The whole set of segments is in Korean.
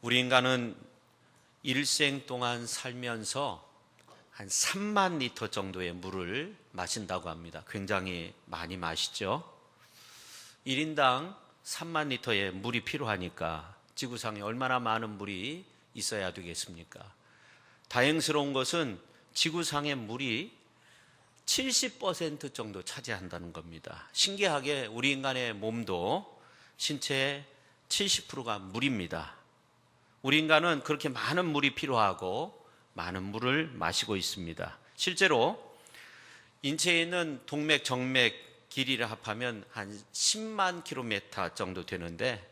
우리 인간은 일생 동안 살면서 한 3만 리터 정도의 물을 마신다고 합니다. 굉장히 많이 마시죠. 1인당 3만 리터의 물이 필요하니까 지구상에 얼마나 많은 물이 있어야 되겠습니까? 다행스러운 것은 지구상의 물이 70% 정도 차지한다는 겁니다. 신기하게 우리 인간의 몸도 신체의 70%가 물입니다. 우리 인간은 그렇게 많은 물이 필요하고 많은 물을 마시고 있습니다. 실제로 인체에 있는 동맥, 정맥 길이를 합하면 한 10만 킬로미터 정도 되는데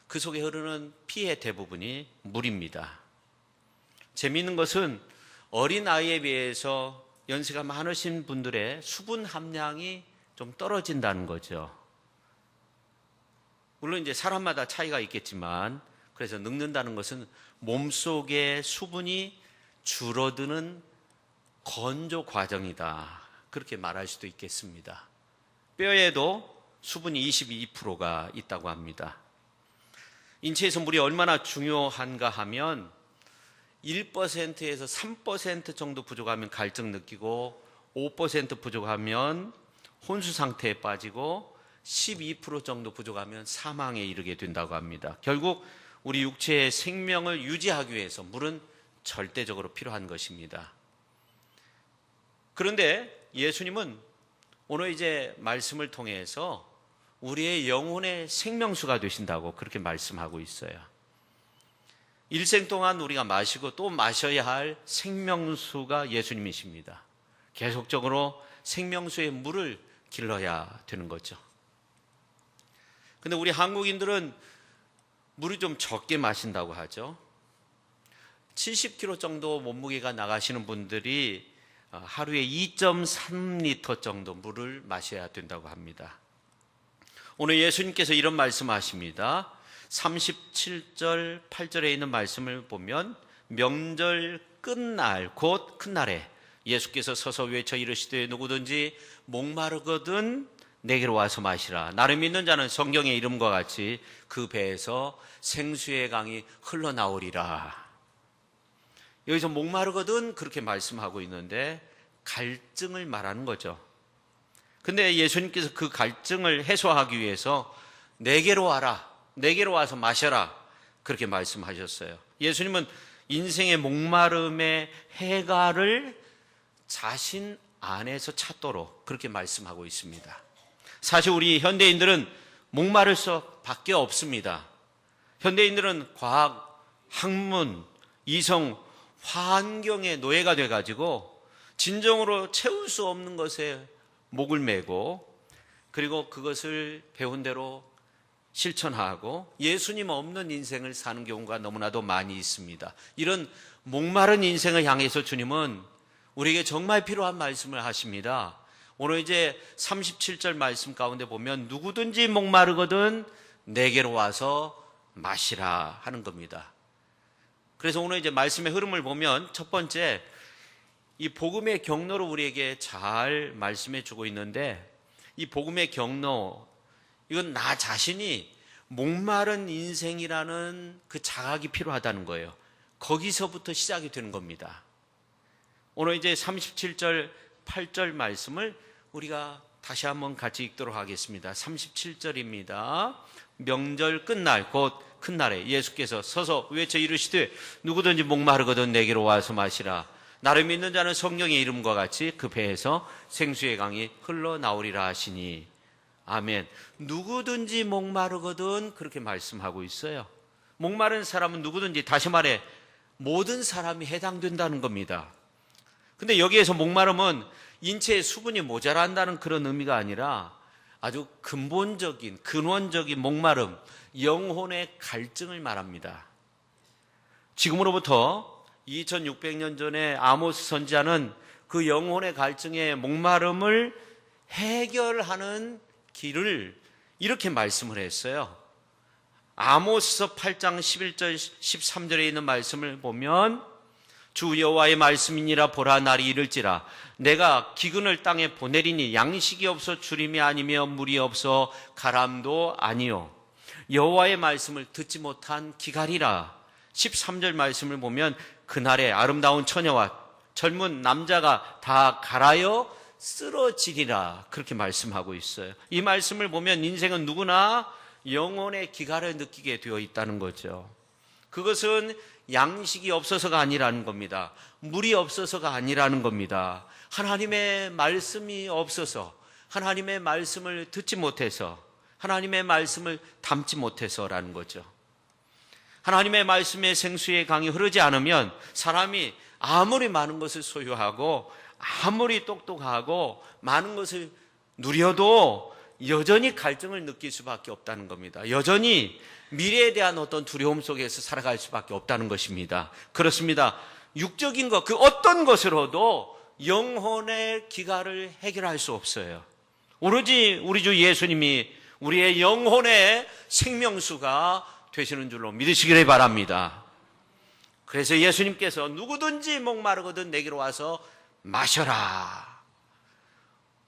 그 속에 흐르는 피의 대부분이 물입니다. 재미있는 것은 어린 아이에 비해서 연세가 많으신 분들의 수분 함량이 좀 떨어진다는 거죠. 물론 이제 사람마다 차이가 있겠지만 그래서 늙는다는 것은 몸속의 수분이 줄어드는 건조 과정이다. 그렇게 말할 수도 있겠습니다. 뼈에도 수분이 22%가 있다고 합니다. 인체에서 물이 얼마나 중요한가 하면 1%에서 3% 정도 부족하면 갈증 느끼고 5% 부족하면 혼수 상태에 빠지고 12% 정도 부족하면 사망에 이르게 된다고 합니다. 결국 우리 육체의 생명을 유지하기 위해서 물은 절대적으로 필요한 것입니다. 그런데 예수님은 오늘 이제 말씀을 통해서 우리의 영혼의 생명수가 되신다고 그렇게 말씀하고 있어요. 일생 동안 우리가 마시고 또 마셔야 할 생명수가 예수님이십니다. 계속적으로 생명수의 물을 길러야 되는 거죠. 근데 우리 한국인들은 물을 좀 적게 마신다고 하죠. 70kg 정도 몸무게가 나가시는 분들이 하루에 2.3리터 정도 물을 마셔야 된다고 합니다. 오늘 예수님께서 이런 말씀하십니다. 37절 8절에 있는 말씀을 보면 명절 끝날 곧 큰 날에 예수께서 서서 외쳐 이르시되 누구든지 목마르거든 내게로 와서 마시라. 나를 믿는 자는 성경의 이름과 같이 그 배에서 생수의 강이 흘러나오리라. 여기서 목마르거든 그렇게 말씀하고 있는데 갈증을 말하는 거죠. 근데 예수님께서 그 갈증을 해소하기 위해서 내게로 와라. 내게로 와서 마셔라. 그렇게 말씀하셨어요. 예수님은 인생의 목마름의 해결을 자신 안에서 찾도록 그렇게 말씀하고 있습니다. 사실 우리 현대인들은 목마를 수밖에 없습니다. 현대인들은 과학, 학문, 이성, 환경의 노예가 돼가지고 진정으로 채울 수 없는 것에 목을 메고 그리고 그것을 배운 대로 실천하고 예수님 없는 인생을 사는 경우가 너무나도 많이 있습니다. 이런 목마른 인생을 향해서 주님은 우리에게 정말 필요한 말씀을 하십니다. 오늘 이제 37절 말씀 가운데 보면 누구든지 목마르거든 내게로 와서 마시라 하는 겁니다. 그래서 오늘 이제 말씀의 흐름을 보면 첫 번째 이 복음의 경로를 우리에게 잘 말씀해 주고 있는데 이 복음의 경로 이건 나 자신이 목마른 인생이라는 그 자각이 필요하다는 거예요. 거기서부터 시작이 되는 겁니다. 오늘 이제 37절 8절 말씀을 우리가 다시 한번 같이 읽도록 하겠습니다. 37절입니다. 명절 끝날 곧 큰 날에 예수께서 서서 외쳐 이르시되 누구든지 목마르거든 내게로 와서 마시라. 나를 믿는 자는 성령의 이름과 같이 그 배에서 생수의 강이 흘러나오리라 하시니 아멘. 누구든지 목마르거든 그렇게 말씀하고 있어요. 목마른 사람은 누구든지 다시 말해 모든 사람이 해당된다는 겁니다. 근데 여기에서 목마름은 인체의 수분이 모자란다는 그런 의미가 아니라 아주 근본적인 근원적인 목마름, 영혼의 갈증을 말합니다. 지금으로부터 2600년 전에 아모스 선지자는 그 영혼의 갈증의 목마름을 해결하는 길을 이렇게 말씀을 했어요. 아모스서 8장 11절 13절에 있는 말씀을 보면 주 여호와의 말씀이니라 보라 날이 이를지라 내가 기근을 땅에 보내리니 양식이 없어 주림이 아니며 물이 없어 가람도 아니요 여호와의 말씀을 듣지 못한 기갈이라 13절 말씀을 보면 그날에 아름다운 처녀와 젊은 남자가 다 갈아여 쓰러지리라 그렇게 말씀하고 있어요. 이 말씀을 보면 인생은 누구나 영혼의 기갈을 느끼게 되어 있다는 거죠. 그것은 양식이 없어서가 아니라는 겁니다. 물이 없어서가 아니라는 겁니다. 하나님의 말씀이 없어서, 하나님의 말씀을 듣지 못해서, 하나님의 말씀을 담지 못해서라는 거죠. 하나님의 말씀의 생수의 강이 흐르지 않으면 사람이 아무리 많은 것을 소유하고 아무리 똑똑하고 많은 것을 누려도 여전히 갈증을 느낄 수밖에 없다는 겁니다. 여전히 미래에 대한 어떤 두려움 속에서 살아갈 수밖에 없다는 것입니다. 그렇습니다. 육적인 것, 그 어떤 것으로도 영혼의 기갈을 해결할 수 없어요. 오로지 우리 주 예수님이 우리의 영혼의 생명수가 되시는 줄로 믿으시기를 바랍니다. 그래서 예수님께서 누구든지 목마르거든 내게로 와서 마셔라.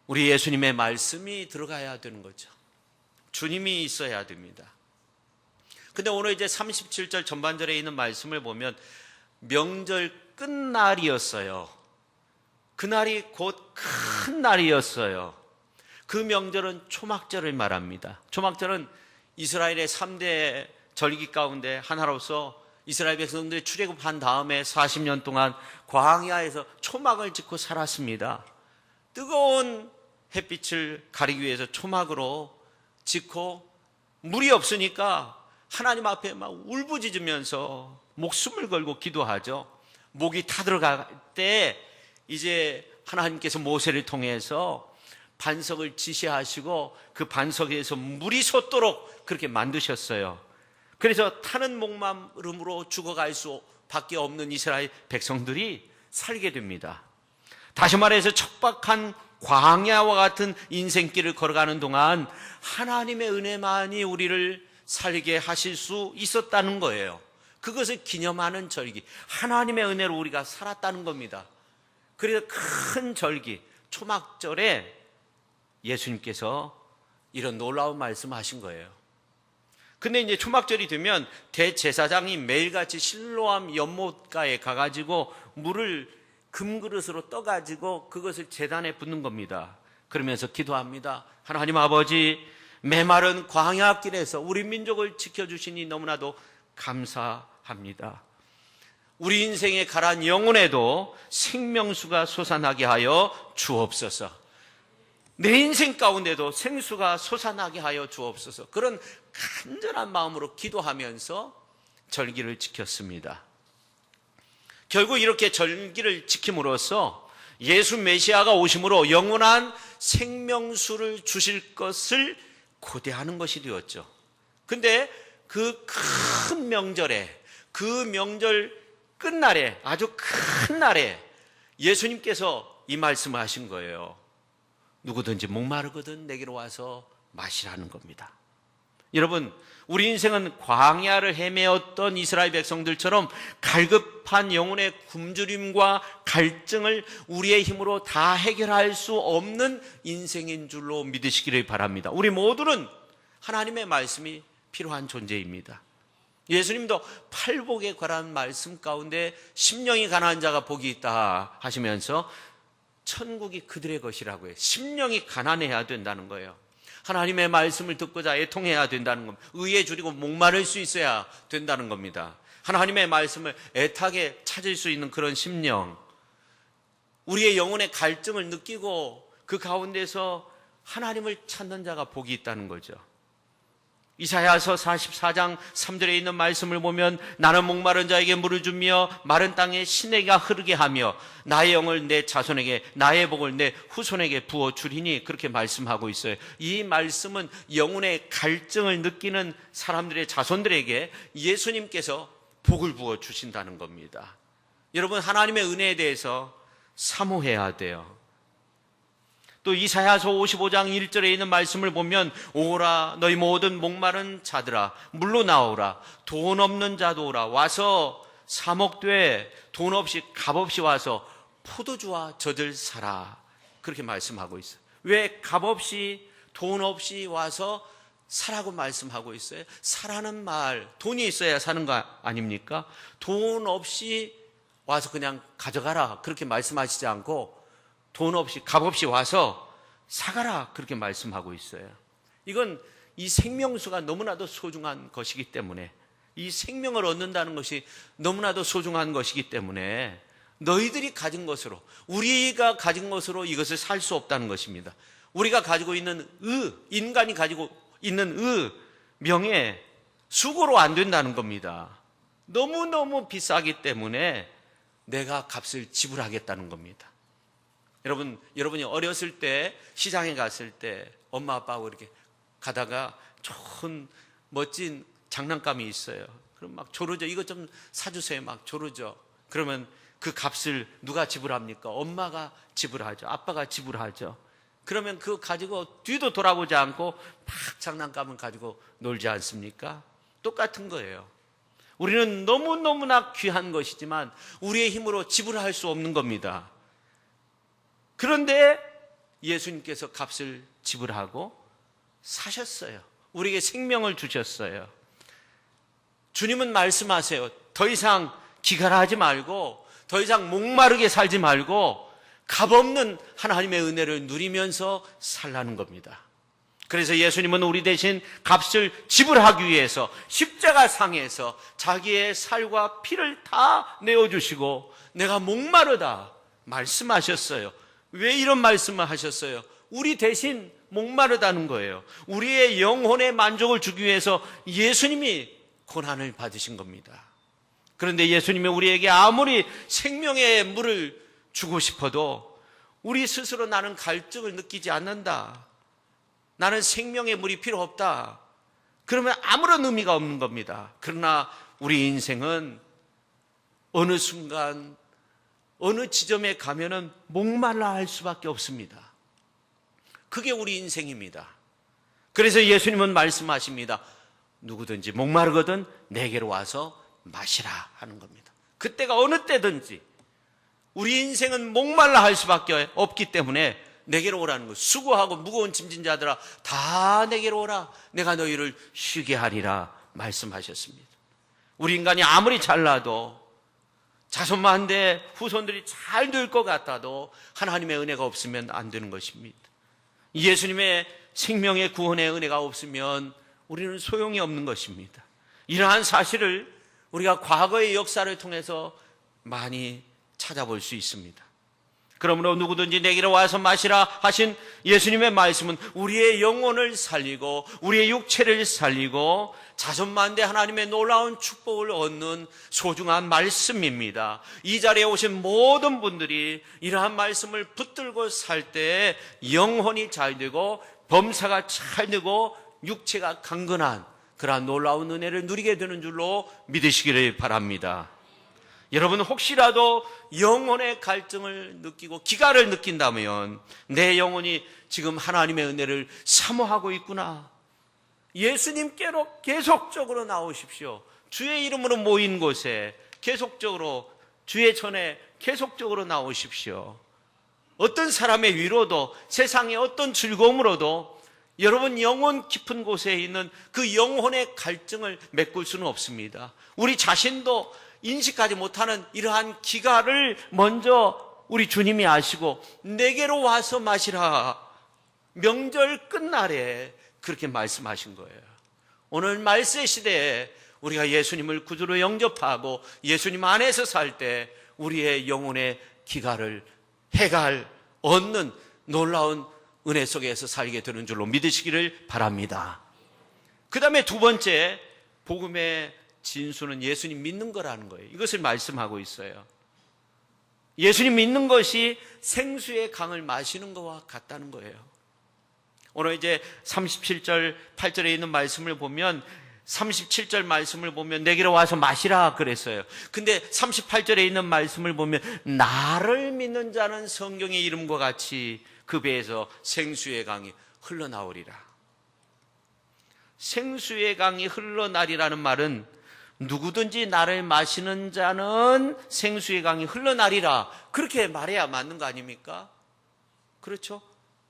우리 예수님의 말씀이 들어가야 되는 거죠. 주님이 있어야 됩니다. 근데 오늘 이제 37절 전반절에 있는 말씀을 보면 명절 끝날이었어요. 그날이 곧 큰 날이었어요. 그 명절은 초막절을 말합니다. 초막절은 이스라엘의 3대 절기 가운데 하나로서 이스라엘 백성들이 출애굽한 다음에 40년 동안 광야에서 초막을 짓고 살았습니다. 뜨거운 햇빛을 가리기 위해서 초막으로 짓고 물이 없으니까 하나님 앞에 막 울부짖으면서 목숨을 걸고 기도하죠. 목이 타들어갈 때 이제 하나님께서 모세를 통해서 반석을 지시하시고 그 반석에서 물이 솟도록 그렇게 만드셨어요. 그래서 타는 목마름으로 죽어갈 수밖에 없는 이스라엘 백성들이 살게 됩니다. 다시 말해서 척박한 광야와 같은 인생길을 걸어가는 동안 하나님의 은혜만이 우리를 살게 하실 수 있었다는 거예요. 그것을 기념하는 절기, 하나님의 은혜로 우리가 살았다는 겁니다. 그래서 큰 절기, 초막절에 예수님께서 이런 놀라운 말씀하신 거예요. 근데 이제 초막절이 되면 대제사장이 매일같이 실로암 연못가에 가가지고 물을 금그릇으로 떠가지고 그것을 제단에 붓는 겁니다. 그러면서 기도합니다. 하나님 아버지, 메마른 광야길에서 우리 민족을 지켜주시니 너무나도 감사합니다. 우리 인생에 가란 영혼에도 생명수가 솟아나게 하여 주옵소서. 내 인생 가운데도 생수가 솟아나게 하여 주옵소서. 그런 간절한 마음으로 기도하면서 절기를 지켰습니다. 결국 이렇게 절기를 지킴으로써 예수 메시아가 오심으로 영원한 생명수를 주실 것을 고대하는 것이 되었죠. 근데 그 큰 명절에, 그 명절 끝날에, 아주 큰 날에 예수님께서 이 말씀을 하신 거예요. 누구든지 목마르거든 내게로 와서 마시라는 겁니다. 여러분, 우리 인생은 광야를 헤매었던 이스라엘 백성들처럼 갈급한 영혼의 굶주림과 갈증을 우리의 힘으로 다 해결할 수 없는 인생인 줄로 믿으시기를 바랍니다. 우리 모두는 하나님의 말씀이 필요한 존재입니다. 예수님도 팔복에 관한 말씀 가운데 심령이 가난한 자가 복이 있다 하시면서 천국이 그들의 것이라고 해요. 심령이 가난해야 된다는 거예요. 하나님의 말씀을 듣고자 애통해야 된다는 겁니다. 의에 줄이고 목마를 수 있어야 된다는 겁니다. 하나님의 말씀을 애타게 찾을 수 있는 그런 심령, 우리의 영혼의 갈증을 느끼고 그 가운데서 하나님을 찾는 자가 복이 있다는 거죠. 이사야서 44장 3절에 있는 말씀을 보면 나는 목마른 자에게 물을 주며 마른 땅에 시내가 흐르게 하며 나의 영을 내 자손에게 나의 복을 내 후손에게 부어주리니 그렇게 말씀하고 있어요. 이 말씀은 영혼의 갈증을 느끼는 사람들의 자손들에게 예수님께서 복을 부어주신다는 겁니다. 여러분, 하나님의 은혜에 대해서 사모해야 돼요. 또 이사야서 55장 1절에 있는 말씀을 보면 오라 너희 모든 목마른 자들아 물로 나오라 돈 없는 자도 오라 와서 사목되 돈 없이 값없이 와서 포도주와 젖을 사라 그렇게 말씀하고 있어요. 왜 값없이 돈 없이 와서 사라고 말씀하고 있어요. 사라는 말, 돈이 있어야 사는 거 아닙니까? 돈 없이 와서 그냥 가져가라 그렇게 말씀하시지 않고 돈 없이, 값 없이 와서 사가라 그렇게 말씀하고 있어요. 이건 이 생명수가 너무나도 소중한 것이기 때문에, 이 생명을 얻는다는 것이 너무나도 소중한 것이기 때문에 너희들이 가진 것으로, 우리가 가진 것으로 이것을 살 수 없다는 것입니다. 우리가 가지고 있는 인간이 가지고 있는 명예, 수고로 안 된다는 겁니다. 너무너무 비싸기 때문에 내가 값을 지불하겠다는 겁니다. 여러분이 어렸을 때 시장에 갔을 때 엄마 아빠하고 이렇게 가다가 좋은 멋진 장난감이 있어요. 그럼 막 조르죠. 이것 좀 사주세요. 막 조르죠. 그러면 그 값을 누가 지불합니까? 엄마가 지불하죠. 아빠가 지불하죠. 그러면 그거 가지고 뒤도 돌아보지 않고 막 장난감을 가지고 놀지 않습니까? 똑같은 거예요. 우리는 너무너무나 귀한 것이지만 우리의 힘으로 지불할 수 없는 겁니다. 그런데 예수님께서 값을 지불하고 사셨어요. 우리에게 생명을 주셨어요. 주님은 말씀하세요. 더 이상 기갈하지 말고, 더 이상 목마르게 살지 말고 값없는 하나님의 은혜를 누리면서 살라는 겁니다. 그래서 예수님은 우리 대신 값을 지불하기 위해서 십자가상에서 자기의 살과 피를 다 내어주시고 내가 목마르다 말씀하셨어요. 왜 이런 말씀을 하셨어요? 우리 대신 목마르다는 거예요. 우리의 영혼의 만족을 주기 위해서 예수님이 고난을 받으신 겁니다. 그런데 예수님이 우리에게 아무리 생명의 물을 주고 싶어도 우리 스스로 나는 갈증을 느끼지 않는다, 나는 생명의 물이 필요 없다, 그러면 아무런 의미가 없는 겁니다. 그러나 우리 인생은 어느 순간 어느 지점에 가면은 목말라 할 수밖에 없습니다. 그게 우리 인생입니다. 그래서 예수님은 말씀하십니다. 누구든지 목마르거든 내게로 와서 마시라 하는 겁니다. 그때가 어느 때든지 우리 인생은 목말라 할 수밖에 없기 때문에 내게로 오라는 거예요. 수고하고 무거운 짐진 자들아 다 내게로 오라, 내가 너희를 쉬게 하리라 말씀하셨습니다. 우리 인간이 아무리 잘나도, 자손만대 후손들이 잘 될 것 같아도 하나님의 은혜가 없으면 안 되는 것입니다. 예수님의 생명의 구원의 은혜가 없으면 우리는 소용이 없는 것입니다. 이러한 사실을 우리가 과거의 역사를 통해서 많이 찾아볼 수 있습니다. 그러므로 누구든지 내게로 와서 마시라 하신 예수님의 말씀은 우리의 영혼을 살리고 우리의 육체를 살리고 자손만대 하나님의 놀라운 축복을 얻는 소중한 말씀입니다. 이 자리에 오신 모든 분들이 이러한 말씀을 붙들고 살 때 영혼이 잘 되고 범사가 잘 되고 육체가 강건한 그러한 놀라운 은혜를 누리게 되는 줄로 믿으시기를 바랍니다. 여러분, 혹시라도 영혼의 갈증을 느끼고 기갈을 느낀다면 내 영혼이 지금 하나님의 은혜를 사모하고 있구나, 예수님께로 계속적으로 나오십시오. 주의 이름으로 모인 곳에 계속적으로, 주의 전에 계속적으로 나오십시오. 어떤 사람의 위로도, 세상의 어떤 즐거움으로도 여러분 영혼 깊은 곳에 있는 그 영혼의 갈증을 메꿀 수는 없습니다. 우리 자신도 인식하지 못하는 이러한 기갈을 먼저 우리 주님이 아시고 내게로 와서 마시라, 명절 끝날에 그렇게 말씀하신 거예요. 오늘 말세 시대에 우리가 예수님을 구주로 영접하고 예수님 안에서 살 때 우리의 영혼의 기갈을 해갈 얻는 놀라운 은혜 속에서 살게 되는 줄로 믿으시기를 바랍니다. 그 다음에 두 번째, 복음의 진수는 예수님 믿는 거라는 거예요. 이것을 말씀하고 있어요. 예수님 믿는 것이 생수의 강을 마시는 것과 같다는 거예요. 오늘 이제 37절 8절에 있는 말씀을 보면, 37절 말씀을 보면 내게로 와서 마시라 그랬어요. 근데 38절에 있는 말씀을 보면 나를 믿는 자는 성경의 이름과 같이 그 배에서 생수의 강이 흘러나오리라. 생수의 강이 흘러나리라는 말은 누구든지 나를 마시는 자는 생수의 강이 흘러나리라, 그렇게 말해야 맞는 거 아닙니까? 그렇죠?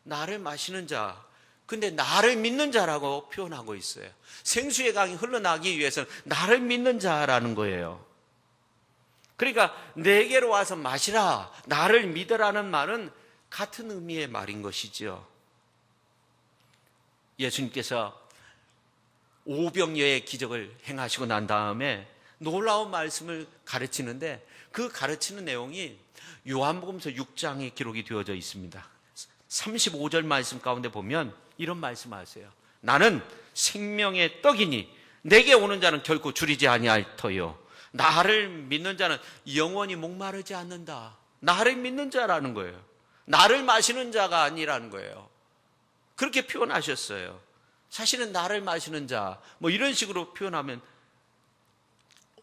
나를 마시는 자, 근데 나를 믿는 자라고 표현하고 있어요. 생수의 강이 흘러나기 위해서는 나를 믿는 자라는 거예요. 그러니까 내게로 와서 마시라, 나를 믿으라는 말은 같은 의미의 말인 것이죠. 예수님께서 오병이어의 기적을 행하시고 난 다음에 놀라운 말씀을 가르치는데 그 가르치는 내용이 요한복음서 6장에 기록이 되어져 있습니다. 35절 말씀 가운데 보면 이런 말씀하세요. 나는 생명의 떡이니 내게 오는 자는 결코 줄이지 아니할 터요. 나를 믿는 자는 영원히 목마르지 않는다. 나를 믿는 자라는 거예요. 나를 마시는 자가 아니라는 거예요. 그렇게 표현하셨어요. 사실은 나를 마시는 자, 뭐 이런 식으로 표현하면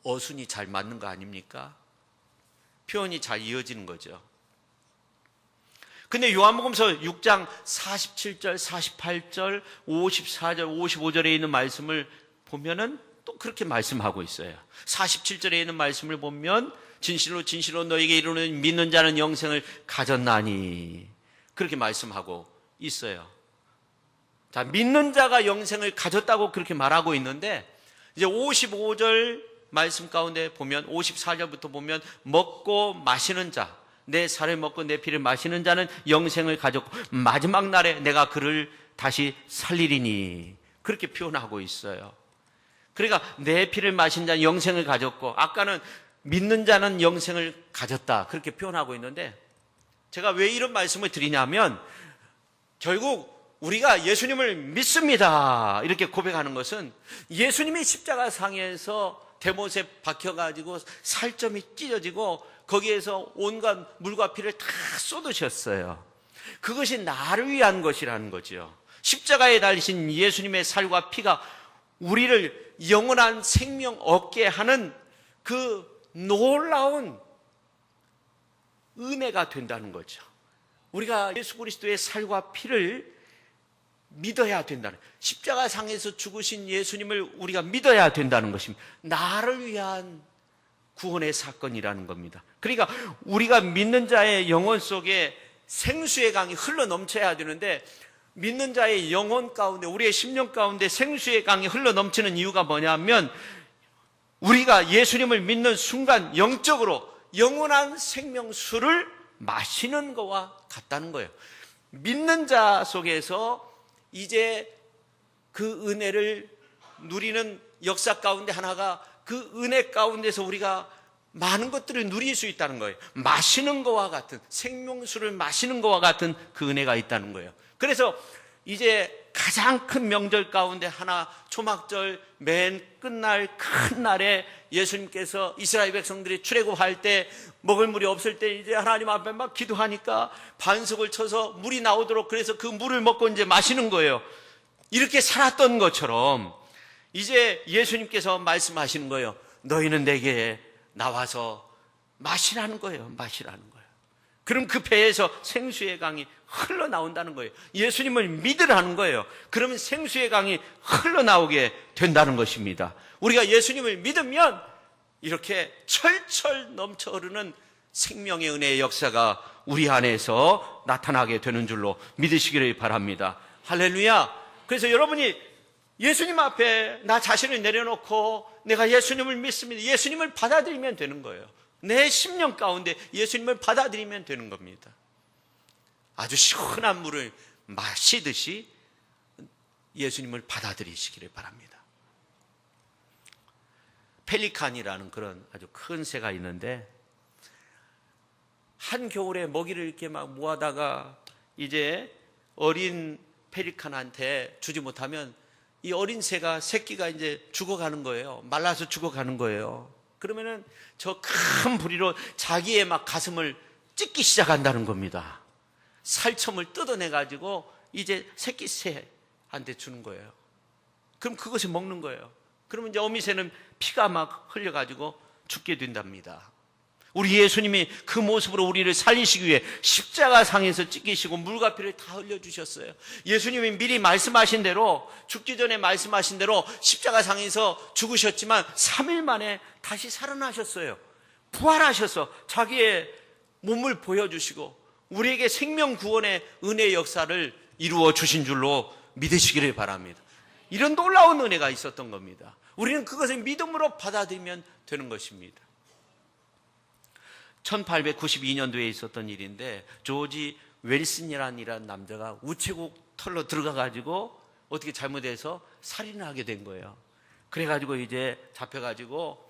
어순이 잘 맞는 거 아닙니까? 표현이 잘 이어지는 거죠. 근데 요한복음서 6장 47절, 48절, 54절, 55절에 있는 말씀을 보면은 또 그렇게 말씀하고 있어요. 47절에 있는 말씀을 보면 진실로 진실로 너에게 이르노니 믿는 자는 영생을 가졌나니 그렇게 말씀하고 있어요. 자, 믿는 자가 영생을 가졌다고 그렇게 말하고 있는데 이제 55절 말씀 가운데 보면 54절부터 보면 먹고 마시는 자, 내 살을 먹고 내 피를 마시는 자는 영생을 가졌고 마지막 날에 내가 그를 다시 살리리니 그렇게 표현하고 있어요. 그러니까 내 피를 마신 자는 영생을 가졌고 아까는 믿는 자는 영생을 가졌다 그렇게 표현하고 있는데 제가 왜 이런 말씀을 드리냐면 결국 우리가 예수님을 믿습니다 이렇게 고백하는 것은 예수님이 십자가상에서 대못에 박혀가지고 살점이 찢어지고 거기에서 온갖 물과 피를 다 쏟으셨어요. 그것이 나를 위한 것이라는 거죠. 십자가에 달리신 예수님의 살과 피가 우리를 영원한 생명 얻게 하는 그 놀라운 은혜가 된다는 거죠. 우리가 예수 그리스도의 살과 피를 믿어야 된다는, 십자가상에서 죽으신 예수님을 우리가 믿어야 된다는 것입니다. 나를 위한 구원의 사건이라는 겁니다. 그러니까 우리가 믿는 자의 영혼 속에 생수의 강이 흘러 넘쳐야 되는데 믿는 자의 영혼 가운데 우리의 심령 가운데 생수의 강이 흘러 넘치는 이유가 뭐냐면 우리가 예수님을 믿는 순간 영적으로 영원한 생명수를 마시는 것과 같다는 거예요. 믿는 자 속에서 이제 그 은혜를 누리는 역사 가운데 하나가 그 은혜 가운데서 우리가 많은 것들을 누릴 수 있다는 거예요. 마시는 것과 같은, 생명수를 마시는 것과 같은 그 은혜가 있다는 거예요. 그래서 이제 가장 큰 명절 가운데 하나, 초막절 맨 끝날 큰 날에 예수님께서 이스라엘 백성들이 출애굽할 때 먹을 물이 없을 때 이제 하나님 앞에 막 기도하니까 반석을 쳐서 물이 나오도록 그래서 그 물을 먹고 이제 마시는 거예요. 이렇게 살았던 것처럼 이제 예수님께서 말씀하시는 거예요. 너희는 내게 나와서 마시라는 거예요. 마시라는 거예요. 그럼 그 배에서 생수의 강이 흘러나온다는 거예요. 예수님을 믿으라는 거예요. 그러면 생수의 강이 흘러나오게 된다는 것입니다. 우리가 예수님을 믿으면 이렇게 철철 넘쳐 흐르는 생명의 은혜의 역사가 우리 안에서 나타나게 되는 줄로 믿으시기를 바랍니다. 할렐루야. 그래서 여러분이 예수님 앞에 나 자신을 내려놓고 내가 예수님을 믿습니다. 예수님을 받아들이면 되는 거예요. 내 심령 가운데 예수님을 받아들이면 되는 겁니다. 아주 시원한 물을 마시듯이 예수님을 받아들이시기를 바랍니다. 펠리칸이라는 그런 아주 큰 새가 있는데 한겨울에 먹이를 이렇게 막 모아다가 이제 어린 펠리칸한테 주지 못하면 이 어린 새가 새끼가 이제 죽어가는 거예요. 말라서 죽어가는 거예요. 그러면은 저 큰 부리로 자기의 막 가슴을 찢기 시작한다는 겁니다. 살점을 뜯어내가지고 이제 새끼 새한테 주는 거예요. 그럼 그것을 먹는 거예요. 그러면 이제 어미새는 피가 막 흘려가지고 죽게 된답니다. 우리 예수님이 그 모습으로 우리를 살리시기 위해 십자가상에서 찢기시고 물과 피를 다 흘려주셨어요. 예수님이 미리 말씀하신 대로, 죽기 전에 말씀하신 대로 십자가상에서 죽으셨지만 3일 만에 다시 살아나셨어요. 부활하셔서 자기의 몸을 보여주시고 우리에게 생명 구원의 은혜의 역사를 이루어 주신 줄로 믿으시기를 바랍니다. 이런 놀라운 은혜가 있었던 겁니다. 우리는 그것을 믿음으로 받아들이면 되는 것입니다. 1892년도에 있었던 일인데 조지 웰슨이라는 남자가 우체국 털로 들어가가지고 어떻게 잘못해서 살인을 하게 된 거예요. 그래가지고 이제 잡혀가지고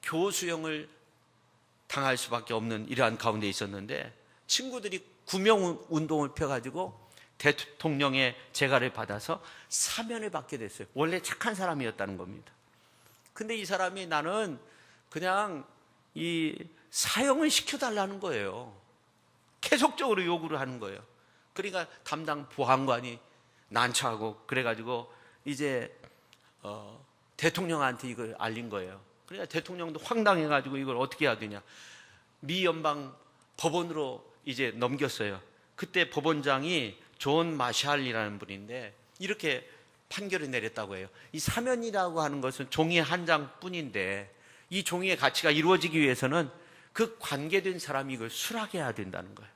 교수형을 당할 수밖에 없는 이러한 가운데 있었는데 친구들이 구명운동을 펴가지고 대통령의 재가를 받아서 사면을 받게 됐어요. 원래 착한 사람이었다는 겁니다. 근데 이 사람이 나는 그냥 이 사형을 시켜달라는 거예요. 계속적으로 요구를 하는 거예요. 그러니까 담당 보안관이 난처하고 그래가지고 이제 대통령한테 이걸 알린 거예요. 그러니까 대통령도 황당해가지고 이걸 어떻게 해야 되냐. 미 연방 법원으로 이제 넘겼어요. 그때 법원장이 존 마샬이라는 분인데 이렇게 판결을 내렸다고 해요. 이 사면이라고 하는 것은 종이 한 장뿐인데 이 종이의 가치가 이루어지기 위해서는 그 관계된 사람이 이걸 수락해야 된다는 거예요.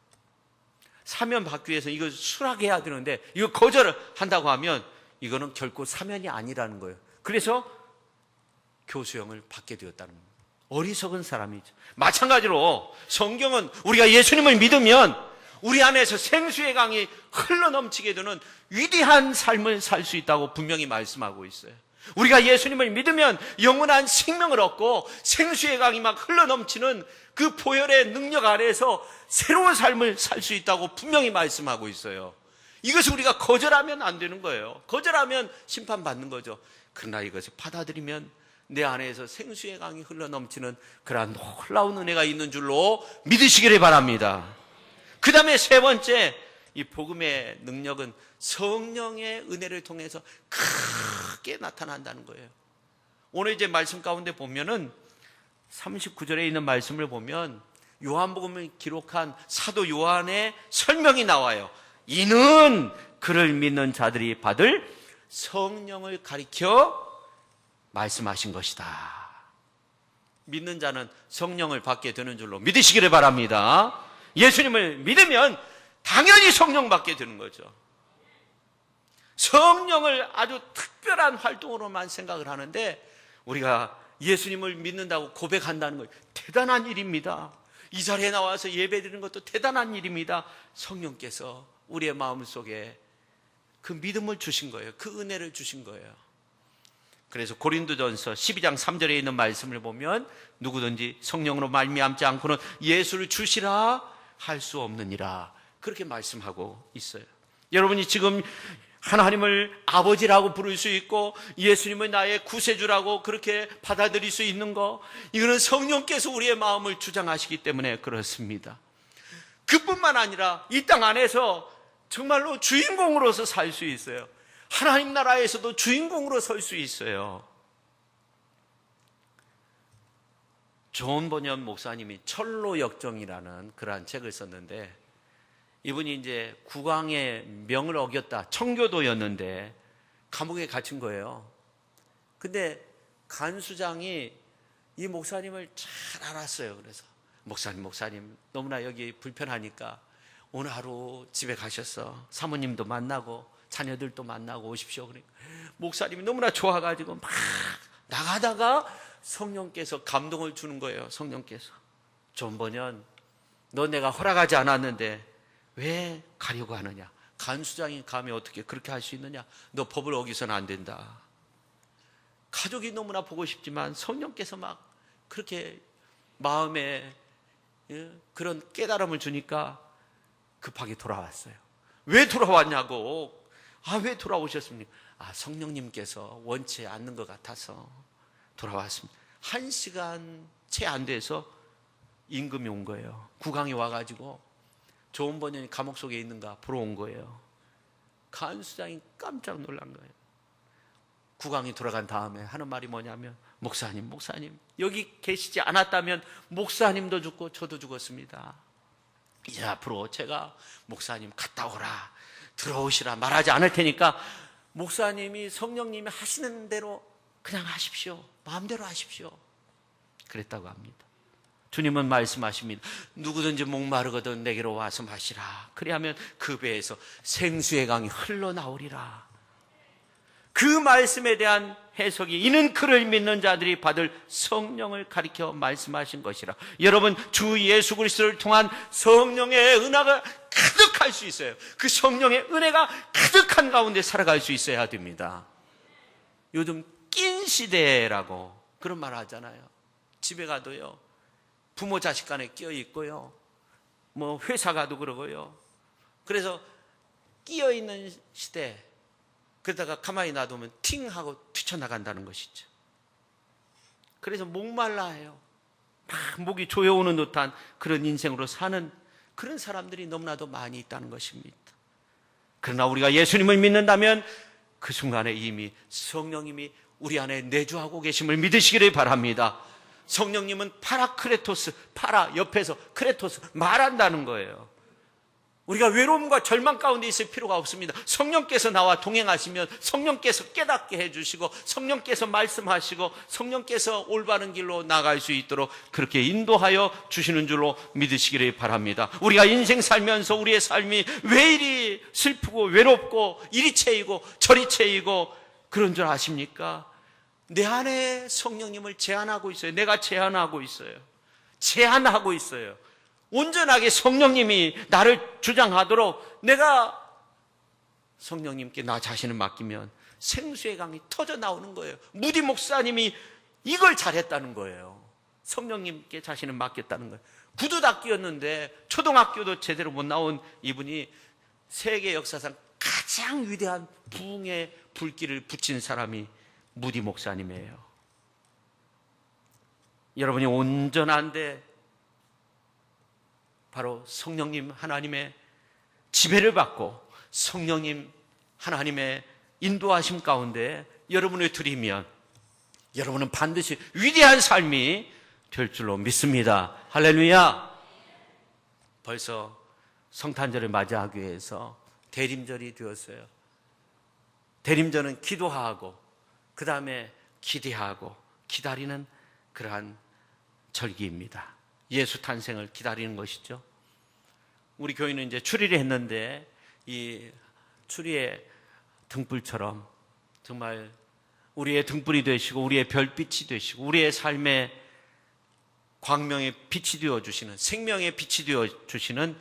사면 받기 위해서 이걸 수락해야 되는데 이거 거절을 한다고 하면 이거는 결코 사면이 아니라는 거예요. 그래서 교수형을 받게 되었다는 겁니다. 어리석은 사람이죠. 마찬가지로 성경은 우리가 예수님을 믿으면 우리 안에서 생수의 강이 흘러넘치게 되는 위대한 삶을 살 수 있다고 분명히 말씀하고 있어요. 우리가 예수님을 믿으면 영원한 생명을 얻고 생수의 강이 막 흘러넘치는 그 보혈의 능력 아래에서 새로운 삶을 살 수 있다고 분명히 말씀하고 있어요. 이것을 우리가 거절하면 안 되는 거예요. 거절하면 심판받는 거죠. 그러나 이것을 받아들이면 내 안에서 생수의 강이 흘러넘치는 그러한 놀라운 은혜가 있는 줄로 믿으시기를 바랍니다. 그 다음에 세 번째, 이 복음의 능력은 성령의 은혜를 통해서 크게 나타난다는 거예요. 오늘 이제 말씀 가운데 보면은 39절에 있는 말씀을 보면 요한복음을 기록한 사도 요한의 설명이 나와요. 이는 그를 믿는 자들이 받을 성령을 가리켜 말씀하신 것이다. 믿는 자는 성령을 받게 되는 줄로 믿으시기를 바랍니다. 예수님을 믿으면 당연히 성령 받게 되는 거죠. 성령을 아주 특별한 활동으로만 생각을 하는데 우리가 예수님을 믿는다고 고백한다는 것 대단한 일입니다. 이 자리에 나와서 예배드리는 것도 대단한 일입니다. 성령께서 우리의 마음속에 그 믿음을 주신 거예요. 그 은혜를 주신 거예요. 그래서 고린도전서 12장 3절에 있는 말씀을 보면 누구든지 성령으로 말미암지 않고는 예수를 주시라 할 수 없느니라 그렇게 말씀하고 있어요. 여러분이 지금 하나님을 아버지라고 부를 수 있고 예수님을 나의 구세주라고 그렇게 받아들일 수 있는 거, 이거는 성령께서 우리의 마음을 주장하시기 때문에 그렇습니다. 그뿐만 아니라 이 땅 안에서 정말로 주인공으로서 살 수 있어요. 하나님 나라에서도 주인공으로 설 수 있어요. 존 버년 목사님이 철로 역정이라는 그러한 책을 썼는데, 이분이 이제 국왕의 명을 어겼다, 청교도였는데 감옥에 갇힌 거예요. 근데 간수장이 이 목사님을 잘 알았어요. 그래서 목사님 너무나 여기 불편하니까 오늘 하루 집에 가셔서 사모님도 만나고 자녀들도 만나고 오십시오. 그러니까 목사님이 너무나 좋아가지고 막 나가다가 성령께서 감동을 주는 거예요. 성령께서, 존 버년, 너 내가 허락하지 않았는데 왜 가려고 하느냐? 간수장이 감히 어떻게 그렇게 할 수 있느냐? 너 법을 어기서는 안 된다. 가족이 너무나 보고 싶지만 성령께서 막 그렇게 마음에 그런 깨달음을 주니까 급하게 돌아왔어요. 왜 돌아왔냐고. 왜 돌아오셨습니까? 성령님께서 원치 않는 것 같아서 돌아왔습니다. 1시간 채 안 돼서 임금이 온 거예요. 국왕이 와가지고 존 버년이 감옥 속에 있는가 보러 온 거예요. 간수장이 깜짝 놀란 거예요. 국왕이 돌아간 다음에 하는 말이 뭐냐면, 목사님, 여기 계시지 않았다면 목사님도 죽고 저도 죽었습니다. 이제 앞으로 제가 목사님 갔다 오라, 들어오시라 말하지 않을 테니까 목사님이 성령님이 하시는 대로 그냥 하십시오. 마음대로 하십시오. 그랬다고 합니다. 주님은 말씀하십니다. 누구든지 목마르거든 내게로 와서 마시라. 그리하면 그 배에서 생수의 강이 흘러나오리라. 그 말씀에 대한 해석이 이는 그를 믿는 자들이 받을 성령을 가리켜 말씀하신 것이라. 여러분, 주 예수 그리스도를 통한 성령의 은혜가 가득할 수 있어요. 그 성령의 은혜가 가득한 가운데 살아갈 수 있어야 됩니다. 요즘 낀 시대라고 그런 말 하잖아요. 집에 가도요, 부모 자식 간에 끼어 있고요, 뭐 회사 가도 그러고요. 그래서 끼어 있는 시대, 그러다가 가만히 놔두면 팅 하고 튀쳐나간다는 것이죠. 그래서 목말라 해요. 막 목이 조여오는 듯한 그런 인생으로 사는 그런 사람들이 너무나도 많이 있다는 것입니다. 그러나 우리가 예수님을 믿는다면 그 순간에 이미 성령님이 우리 안에 내주하고 계심을 믿으시기를 바랍니다. 성령님은 파라크레토스, 파라 옆에서 크레토스 말한다는 거예요. 우리가 외로움과 절망 가운데 있을 필요가 없습니다. 성령께서 나와 동행하시면 성령께서 깨닫게 해주시고 성령께서 말씀하시고 성령께서 올바른 길로 나갈 수 있도록 그렇게 인도하여 주시는 줄로 믿으시기를 바랍니다. 우리가 인생 살면서 우리의 삶이 왜 이리 슬프고 외롭고 이리 채이고 저리 채이고 그런 줄 아십니까? 내 안에 성령님을 제한하고 있어요. 내가 제한하고 있어요. 제한하고 있어요. 온전하게 성령님이 나를 주장하도록 내가 성령님께 나 자신을 맡기면 생수의 강이 터져 나오는 거예요. 무디 목사님이 이걸 잘했다는 거예요. 성령님께 자신을 맡겼다는 거예요. 구두 다 끼었는데 초등학교도 제대로 못 나온 이분이 세계 역사상 가장 위대한 부흥의 불길을 붙인 사람이 무디 목사님이에요. 여러분이 온전한데 바로 성령님 하나님의 지배를 받고 성령님 하나님의 인도하심 가운데 여러분을 드리면 여러분은 반드시 위대한 삶이 될 줄로 믿습니다. 할렐루야. 벌써 성탄절을 맞이하기 위해서 대림절이 되었어요. 대림절은 기도하고 그 다음에 기대하고 기다리는 그러한 절기입니다. 예수 탄생을 기다리는 것이죠. 우리 교회는 이제 추리를 했는데 이 추리의 등불처럼 정말 우리의 등불이 되시고 우리의 별빛이 되시고 우리의 삶의 광명의 빛이 되어주시는 생명의 빛이 되어주시는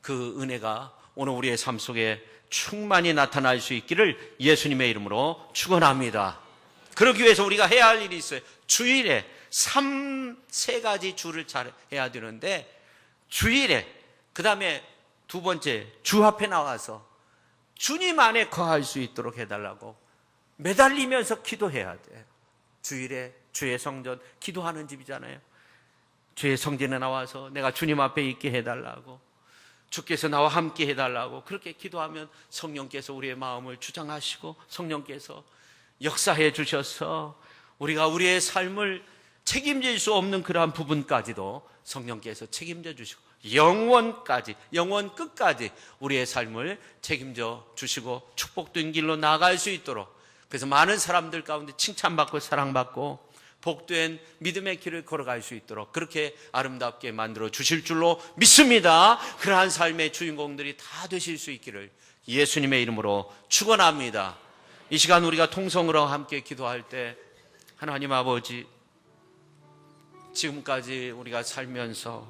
그 은혜가 오늘 우리의 삶 속에 충만히 나타날 수 있기를 예수님의 이름으로 축원합니다. 그러기 위해서 우리가 해야 할 일이 있어요. 주일에 세 가지 주를 잘 해야 되는데 주일에 그 다음에 두 번째 주 앞에 나와서 주님 안에 거할 수 있도록 해달라고 매달리면서 기도해야 돼. 주일에 주의 성전 기도하는 집이잖아요. 주의 성전에 나와서 내가 주님 앞에 있게 해달라고 주께서 나와 함께 해달라고 그렇게 기도하면 성령께서 우리의 마음을 주장하시고 성령께서 역사해 주셔서 우리가 우리의 삶을 책임질 수 없는 그러한 부분까지도 성령께서 책임져 주시고 영원까지 영원 끝까지 우리의 삶을 책임져 주시고 축복된 길로 나아갈 수 있도록 그래서 많은 사람들 가운데 칭찬받고 사랑받고 복된 믿음의 길을 걸어갈 수 있도록 그렇게 아름답게 만들어 주실 줄로 믿습니다. 그러한 삶의 주인공들이 다 되실 수 있기를 예수님의 이름으로 축원합니다. 이 시간 우리가 통성으로 함께 기도할 때 하나님 아버지 지금까지 우리가 살면서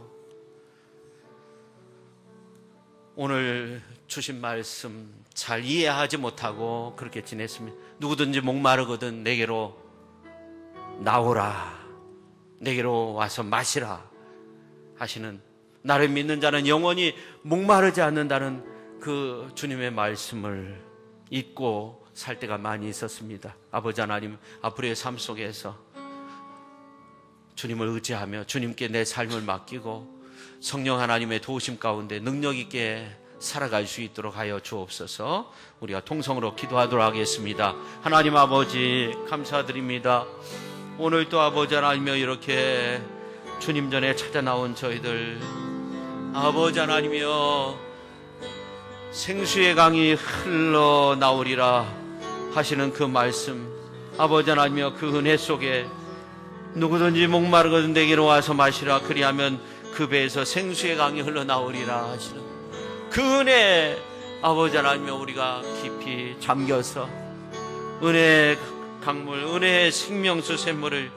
오늘 주신 말씀 잘 이해하지 못하고 그렇게 지냈습니다. 누구든지 목마르거든 내게로 나오라 내게로 와서 마시라 하시는 나를 믿는 자는 영원히 목마르지 않는다는 그 주님의 말씀을 잊고 살 때가 많이 있었습니다. 아버지 하나님 앞으로의 삶 속에서 주님을 의지하며 주님께 내 삶을 맡기고 성령 하나님의 도우심 가운데 능력 있게 살아갈 수 있도록 하여 주옵소서. 우리가 통성으로 기도하도록 하겠습니다. 하나님 아버지 감사드립니다. 오늘 또 아버지 하나님이여 이렇게 주님 전에 찾아 나온 저희들 아버지 하나님이여 생수의 강이 흘러나오리라 하시는 그 말씀 아버지 하나님이여 그 은혜 속에 누구든지 목마르거든 내게로 와서 마시라 그리하면 그 배에서 생수의 강이 흘러나오리라 하시는 그 은혜 아버지 하나님이여 우리가 깊이 잠겨서 은혜의 강물, 은혜의 생명수 샘물을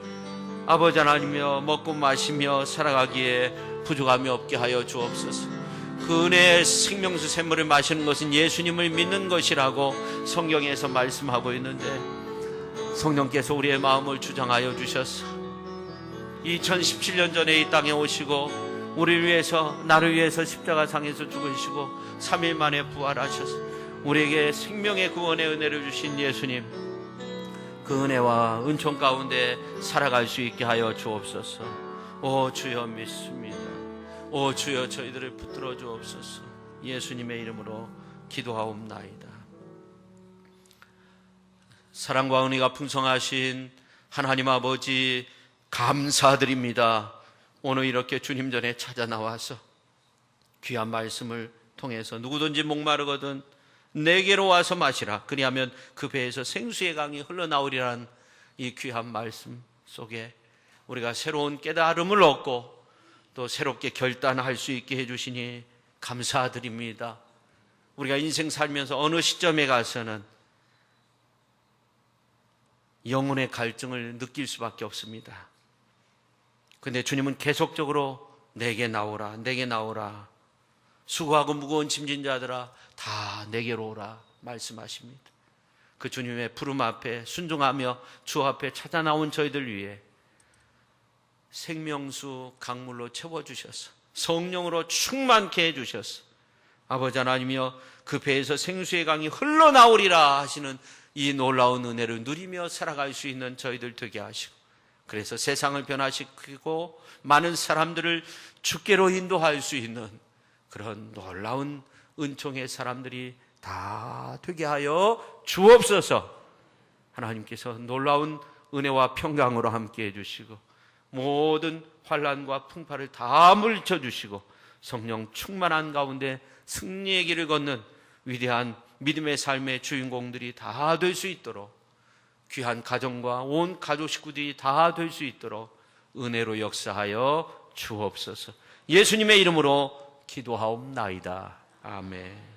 아버지 하나님이여 먹고 마시며 살아가기에 부족함이 없게 하여 주옵소서. 그 은혜의 생명수 샘물을 마시는 것은 예수님을 믿는 것이라고 성경에서 말씀하고 있는데, 성령께서 우리의 마음을 주장하여 주셔서 2017년 전에 이 땅에 오시고 우리를 위해서, 나를 위해서 십자가상에서 죽으시고 3일 만에 부활하셔서 우리에게 생명의 구원의 은혜를 주신 예수님, 그 은혜와 은총 가운데 살아갈 수 있게 하여 주옵소서. 오 주여 믿습니다. 오 주여 저희들을 붙들어 주옵소서. 예수님의 이름으로 기도하옵나이다. 사랑과 은혜가 풍성하신 하나님 아버지, 감사드립니다. 오늘 이렇게 주님 전에 찾아 나와서 귀한 말씀을 통해서 누구든지 목마르거든 내게로 와서 마시라, 그리하면 그 배에서 생수의 강이 흘러나오리라는 이 귀한 말씀 속에 우리가 새로운 깨달음을 얻고 또 새롭게 결단할 수 있게 해주시니 감사드립니다. 우리가 인생 살면서 어느 시점에 가서는 영혼의 갈증을 느낄 수밖에 없습니다. 근데 주님은 계속적으로 내게 나오라, 내게 나오라, 수고하고 무거운 짐진 자들아 다 내게로 오라 말씀하십니다. 그 주님의 부름 앞에 순종하며 주 앞에 찾아 나온 저희들 위해 생명수 강물로 채워주셔서 성령으로 충만케 해주셔서 아버지 하나님이여 그 배에서 생수의 강이 흘러나오리라 하시는 이 놀라운 은혜를 누리며 살아갈 수 있는 저희들 되게 하시고, 그래서 세상을 변화시키고 많은 사람들을 주께로 인도할 수 있는 그런 놀라운 은총의 사람들이 다 되게 하여 주옵소서. 하나님께서 놀라운 은혜와 평강으로 함께 해주시고 모든 환난과 풍파를 다 물리쳐주시고 성령 충만한 가운데 승리의 길을 걷는 위대한 믿음의 삶의 주인공들이 다 될 수 있도록, 귀한 가정과 온 가족 식구들이 다 될 수 있도록 은혜로 역사하여 주옵소서. 예수님의 이름으로 기도하옵나이다. 아멘.